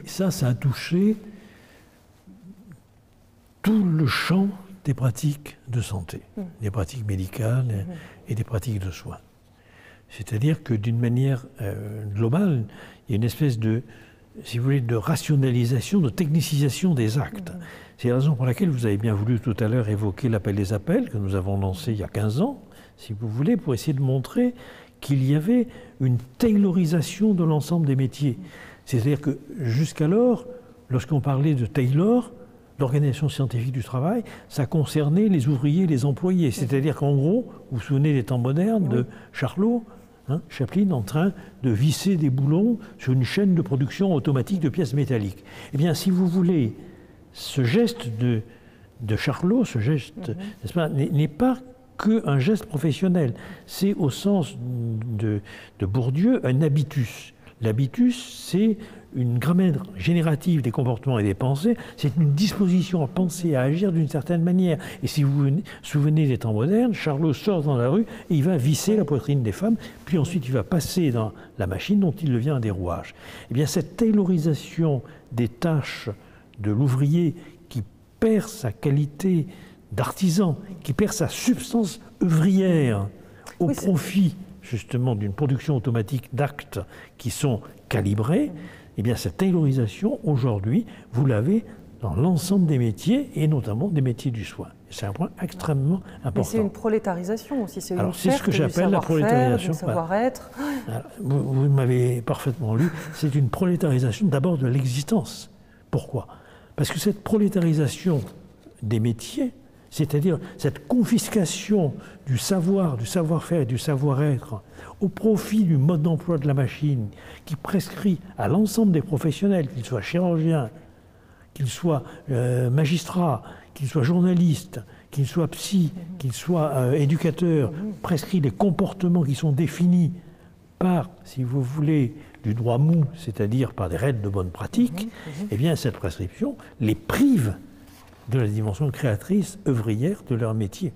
Mais ça a touché tout le champ des pratiques de santé, des pratiques médicales et des pratiques de soins. C'est-à-dire que d'une manière globale, il y a une espèce de, si vous voulez, de rationalisation, de technicisation des actes. C'est la raison pour laquelle vous avez bien voulu tout à l'heure évoquer l'appel des appels que nous avons lancé il y a 15 ans, si vous voulez, pour essayer de montrer qu'il y avait une taylorisation de l'ensemble des métiers. C'est-à-dire que jusqu'alors, lorsqu'on parlait de Taylor, l'organisation scientifique du travail, ça concernait les ouvriers et les employés. C'est-à-dire qu'en gros, vous vous souvenez des temps modernes de Charlot, Chaplin, en train de visser des boulons sur une chaîne de production automatique de pièces métalliques. Eh bien, si vous voulez, ce geste de Charlot, ce geste, n'est-ce pas, n'est pas qu'un geste professionnel. C'est au sens de Bourdieu un habitus. L'habitus, c'est une grammaire générative des comportements et des pensées, c'est une disposition à penser, à agir d'une certaine manière. Et si vous vous souvenez des temps modernes, Charlot sort dans la rue et il va visser la poitrine des femmes, puis ensuite il va passer dans la machine dont il devient un dérouage. Eh bien, cette taylorisation des tâches de l'ouvrier qui perd sa qualité d'artisan, qui perd sa substance œuvrière au profit justement d'une production automatique d'actes qui sont calibrés, eh bien cette taylorisation, aujourd'hui, vous l'avez dans l'ensemble des métiers, et notamment des métiers du soin. C'est un point extrêmement important. Mais c'est une prolétarisation aussi, c'est une perte c'est ce que j'appelle la prolétarisation. Du savoir-être. Vous m'avez parfaitement lu, c'est une prolétarisation d'abord de l'existence. Pourquoi? Parce que cette prolétarisation des métiers, c'est-à-dire cette confiscation du savoir, du savoir-faire et du savoir-être au profit du mode d'emploi de la machine qui prescrit à l'ensemble des professionnels, qu'ils soient chirurgiens, qu'ils soient magistrats, qu'ils soient journalistes, qu'ils soient psy, qu'ils soient éducateurs, prescrit des comportements qui sont définis par, si vous voulez, du droit mou, c'est-à-dire par des règles de bonne pratique, eh bien cette prescription les prive de la dimension créatrice, œuvrière de leur métier.